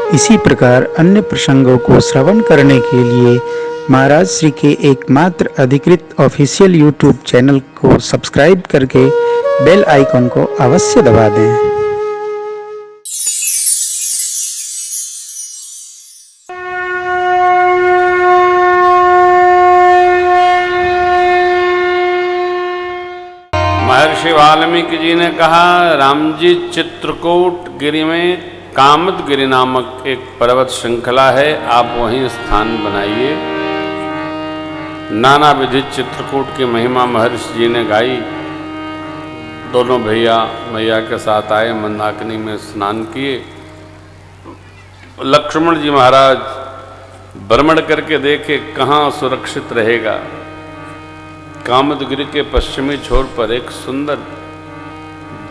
इसी प्रकार अन्य प्रसंगों को श्रवण करने के लिए महाराज श्री के एकमात्र अधिकृत ऑफिशियल यूट्यूब चैनल को सब्सक्राइब करके बेल आइकन को अवश्य दबा दें। महर्षि वाल्मीकि जी ने कहा, राम जी, चित्रकूट गिरी में कामदगिरि नामक एक पर्वत श्रृंखला है, आप वहीं स्थान बनाइए। नाना विधि चित्रकूट की महिमा महर्षि जी ने गाई। दोनों भैया मैया के साथ आए, मंदाकिनी में स्नान किए। लक्ष्मण जी महाराज भ्रमण करके देखे कहाँ सुरक्षित रहेगा। कामदगिरि के पश्चिमी छोर पर एक सुंदर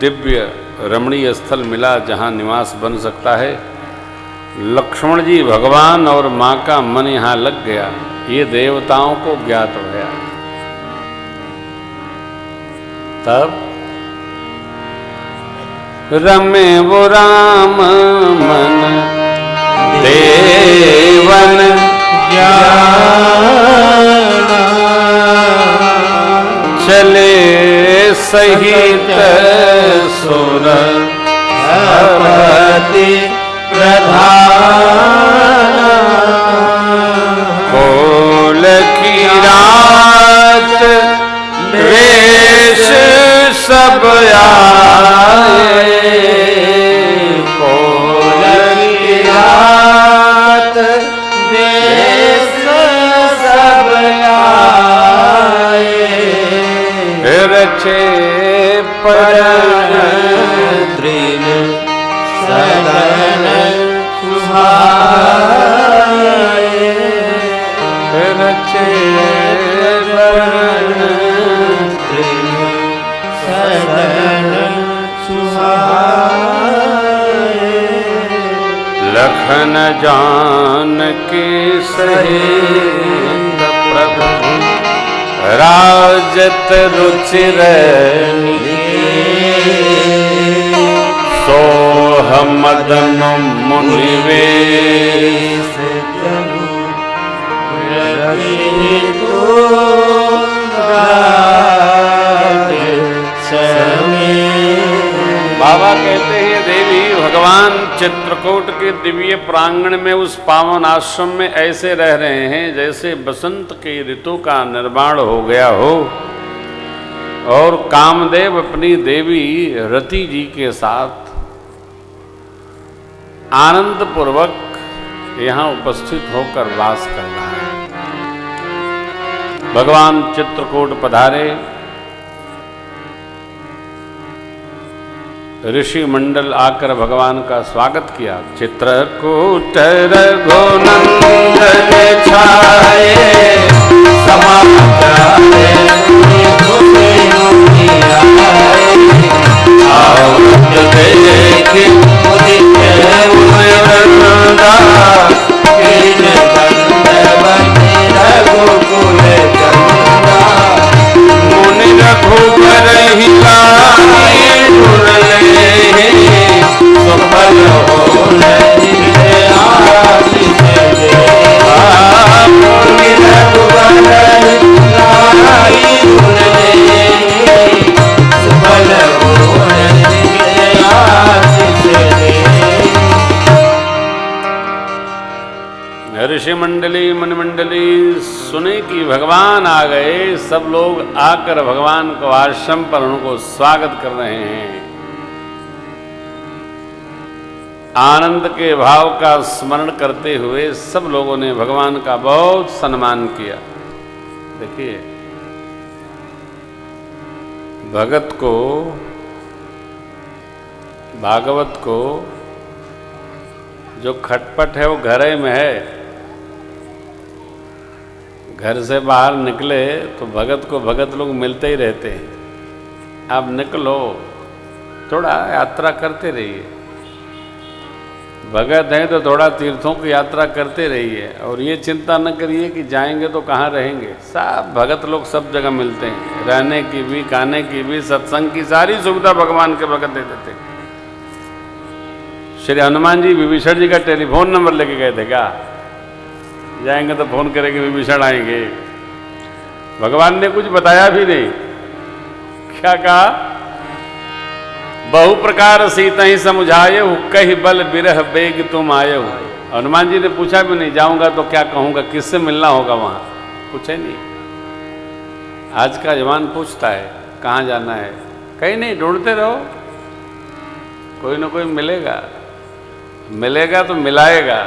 दिव्य रमणीय स्थल मिला जहाँ निवास बन सकता है। लक्ष्मण जी, भगवान और माँ का मन यहाँ लग गया, ये देवताओं को ज्ञात हो गया। तब रमे वो राम मन देवन चले सहित सुर सपति प्रधान कोल की रात वेश सब आए। कोल की रात वेश सब आए। रचे परन दृढ़ सदन सुहाए। रचे परन दृढ़ सदन सुहाए। लखन जानकी सहित प्रभु राजत रुचिर सोह मदन मुनिवेश बाबा कहते हैं, देवी भगवान चित्रकूट के दिव्य प्रांगण में उस पावन आश्रम में ऐसे रह रहे हैं जैसे बसंत के ऋतु का निर्माण हो गया हो। और कामदेव अपनी देवी रति जी के साथ आनंद पूर्वक यहाँ उपस्थित होकर वास कर रहा है। भगवान चित्रकूट पधारे। ऋषि मंडल आकर भगवान का स्वागत किया। चित्रकूट रघुनंदन छाए समाचार आवत देख उदित वृंदा कीन दंडवत रघुकुल चंदा मुनि रघुबर ही लाए सफल हो आशीष दे। मुनि रघुबर लाई सफल हो आशीष दे। ऋषि मंडली मन मंडली सुने कि भगवान आ गए। सब लोग आकर भगवान को आश्रम पर उनको स्वागत कर रहे हैं। आनंद के भाव का स्मरण करते हुए सब लोगों ने भगवान का बहुत सम्मान किया। देखिए, भगत को, भागवत को जो खटपट है वो घर में है। घर से बाहर निकले तो भगत को भगत लोग मिलते ही रहते हैं। आप निकलो, थोड़ा यात्रा करते रहिए। भगत हैं तो थोड़ा तीर्थों की यात्रा करते रहिए और ये चिंता न करिए कि जाएंगे तो कहाँ रहेंगे। सब भगत लोग सब जगह मिलते हैं, रहने की भी, खाने की भी, सत्संग की सारी सुविधा भगवान के भगत दे देते हैं। श्री हनुमान जी विभीषण जी का टेलीफोन नंबर लेके गए थे क्या? जाएंगे तो फोन करेंगे विभीषण आएंगे। भगवान ने कुछ बताया भी नहीं। क्या कहा? बहु प्रकार सीता ही समुझाये कही बल बिरह बेग तुम आये हो। हनुमान जी ने पूछा भी नहीं, जाऊंगा तो क्या कहूंगा, किससे मिलना होगा वहां, पूछे नहीं। आज का जवान पूछता है कहाँ जाना है, कहीं नहीं, ढूंढते रहो, कोई ना कोई मिलेगा, मिलेगा तो मिलाएगा।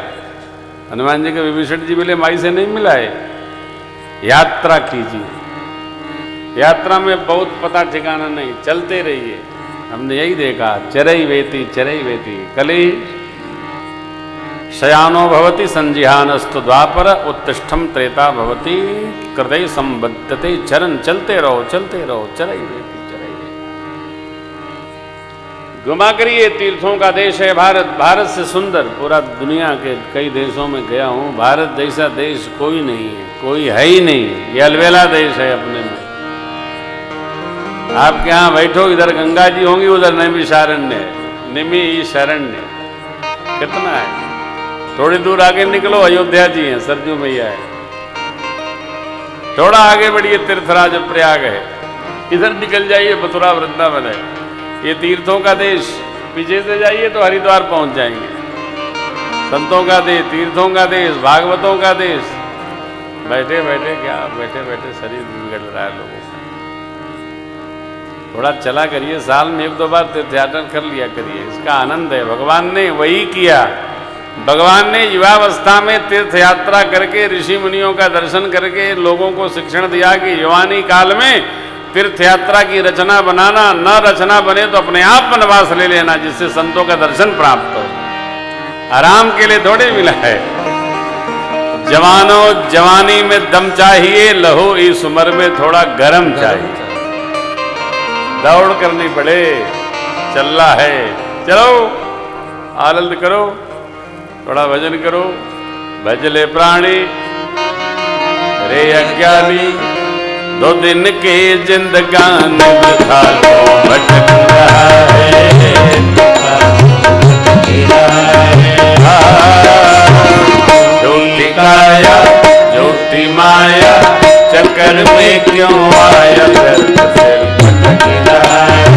हनुमान जी के विभीषण जी मिले, माई से नहीं मिलाए। यात्रा कीजिए, यात्रा में बहुत पता ठिकाना नहीं, चलते रहिए। हमने यही देखा, चरई वेती कली शयानो भवति संजिहानस्तु द्वापर उत्तिष्ठम त्रेता भवति हृदय संबद्धते। चरण चलते रहो, चरई वेती। घुमा करिए, तीर्थों का देश है भारत। भारत से सुंदर पूरा दुनिया के कई देशों में गया हूं, भारत जैसा देश कोई नहीं है, कोई है ही नहीं। ये अलवेला देश है अपने में। आपके यहाँ बैठो, इधर गंगा जी होंगी, उधर नैमिषारण्य, निमि शरण्य, कितना है। थोड़ी दूर आगे निकलो, अयोध्या जी हैं, सरजू मैया है। थोड़ा आगे बढ़िए, तीर्थराज प्रयाग है। इधर निकल जाइए, मथुरा वृंदावन है। ये तीर्थों का देश। पीछे से जाइए तो हरिद्वार पहुंच जाएंगे। संतों का देश, तीर्थों का देश, भागवतों का देश। बैठे बैठे शरीर बिगड़ रहा है लोगों का। थोड़ा चला करिए, साल में 1-2 बार तीर्थयाटन कर लिया करिए, इसका आनंद है। भगवान ने वही किया। भगवान ने युवावस्था में तीर्थ यात्रा करके, ऋषि मुनियों का दर्शन करके लोगों को शिक्षण दिया कि युवानी काल में तीर्थ यात्रा की रचना बनाना, न रचना बने तो अपने आप वनवास ले लेना, जिससे संतों का दर्शन प्राप्त हो। आराम के लिए थोड़े मिला है। जवानों जवानी में दम चाहिए, लहो इस उम्र में थोड़ा गरम चाहिए। दौड़ करनी पड़े, चलना है, चलो आनंद करो, थोड़ा भजन करो। भजले प्राणी रे अज्ञानी, 2 दिन के जिंदगान वृथा को भटक रहा है। झूठी काया झूठी माया, चक्कर में क्यों आया, व्यर्थ से भटक रहा है।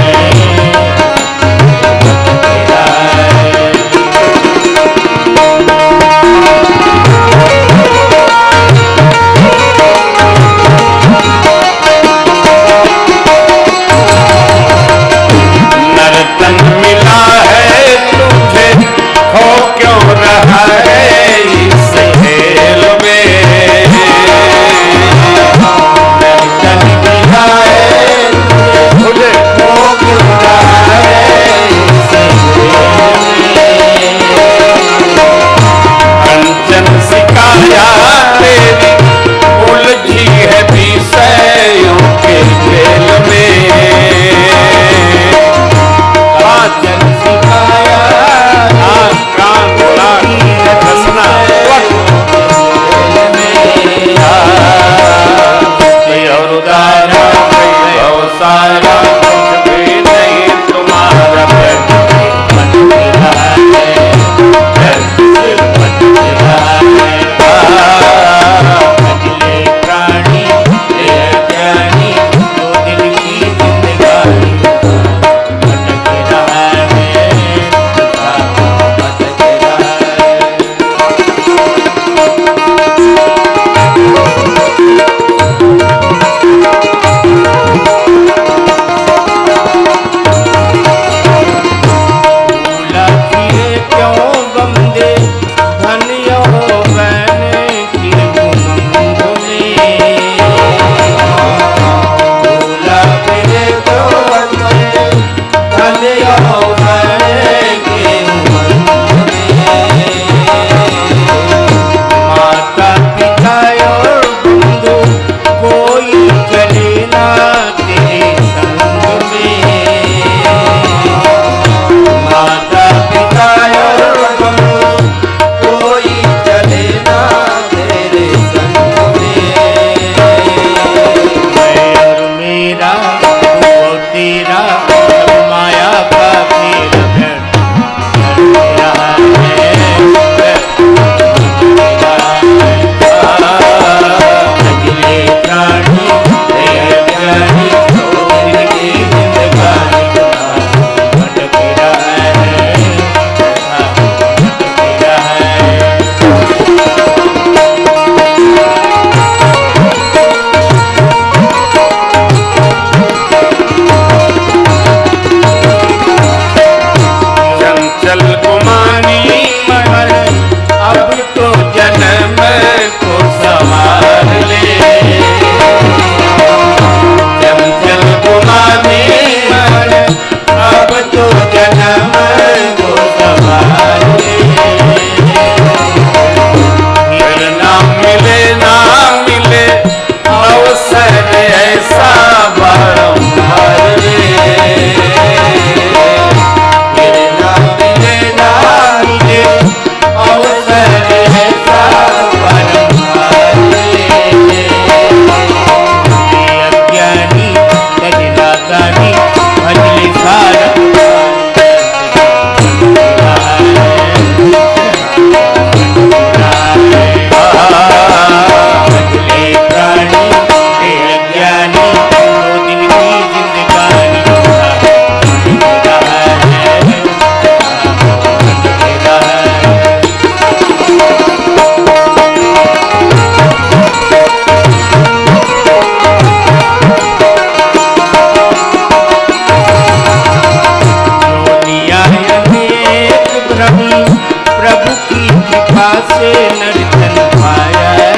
से नर्तन पाया है।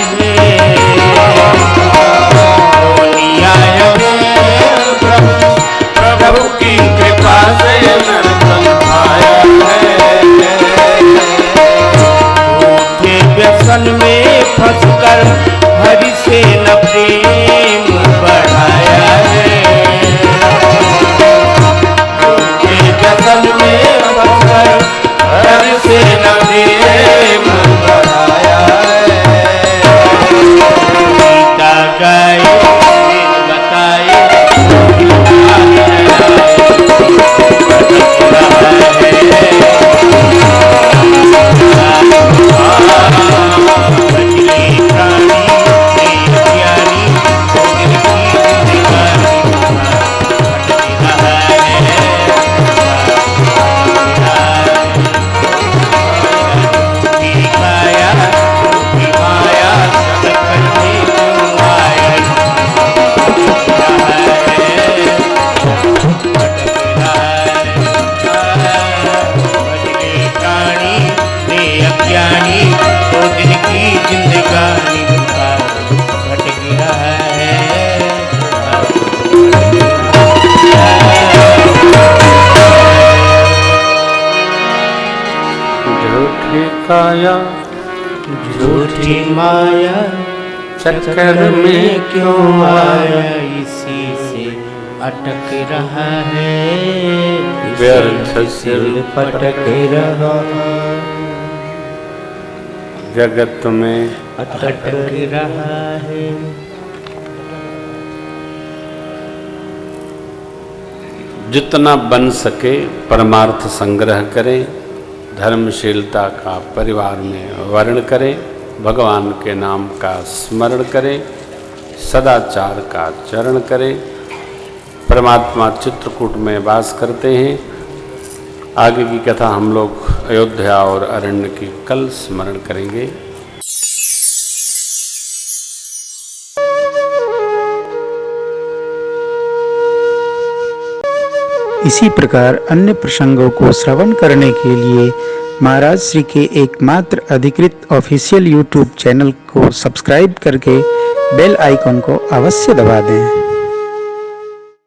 प्रभु की कृपा से नर्तन पाया है। झूठे व्यसन में फंसकर हरि से न प्रेम बढ़ाया है। झूठे व्यसन में फंसकर हरि से न प्रेम बढ़ाया है। गीता गाए बताए काया झूठी माया चक्कर में क्यों आया, इसी से अटक रहा है। व्यर्थ सिर पटक रहा जगत में अटक रहा है। जितना बन सके परमार्थ संग्रह करें, धर्मशीलता का परिवार में वर्ण करें, भगवान के नाम का स्मरण करें, सदाचार का चरण करें। परमात्मा चित्रकूट में वास करते हैं। आगे की कथा हम लोग अयोध्या और अरण्य की कल स्मरण करेंगे। इसी प्रकार अन्य प्रसंगों को श्रवण करने के लिए महाराज श्री के एकमात्र अधिकृत ऑफिशियल यूट्यूब चैनल को सब्सक्राइब करके बेल आइकन को अवश्य दबा दें।